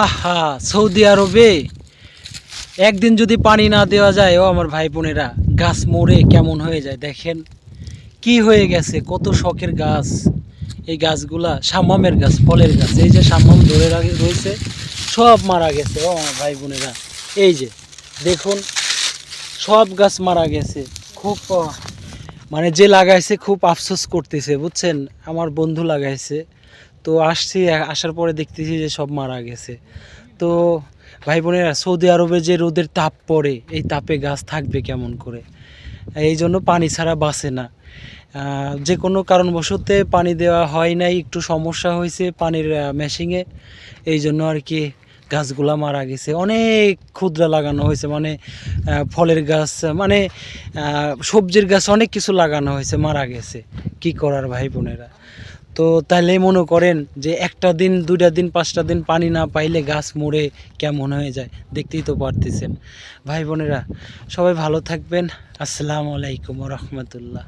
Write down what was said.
আহা, সৌদি আরবে একদিন যদি পানি না দেওয়া যায়, ও আমার ভাই বোনেরা, গাছ মরে কেমন হয়ে যায় দেখেন। কি হয়ে গেছে, কত শখের গাছ। এই গাছগুলা সাম্মামের গাছ, ফলের গাছ, এই যে সাম্মাম ধরে রয়েছে, সব মারা গেছে ও আমার ভাই বোনেরা। এই যে দেখুন, সব গাছ মারা গেছে। খুব মানে যে লাগাইছে খুব আফসোস করতেছে, বুঝছেন, আমার বন্ধু লাগাইছে। তো আসছি, আসার পরে দেখতেছি যে সব মারা গেছে। তো ভাই বোনেরা, সৌদি আরবে যে রোদের তাপ পড়ে, এই তাপে গাছ থাকবে কেমন করে? এই জন্য পানি ছাড়া বাঁচে না। যে কোনো কারণবশতে পানি দেওয়া হয় নাই, একটু সমস্যা হয়েছে পানির মেশিনে, এই জন্য আর কি গাছগুলা মারা গেছে। অনেক ক্ষুদ্রা লাগানো হয়েছে, মানে ফলের গাছ, মানে সবজির গাছ, অনেক কিছু লাগানো হয়েছে, মারা গেছে। কি করার ভাই বোনেরা? তো তাহলে মনে করেন যে একটা দিন, দুইটা দিন, পাঁচটা দিন পানি না পাইলে গাছ মরে কেমন হয়ে যায়, দেখতেই তো পারতেছেন। ভাই বোনেরা, সবাই ভালো থাকবেন। আসসালামু আলাইকুম রহমতুল্লাহ।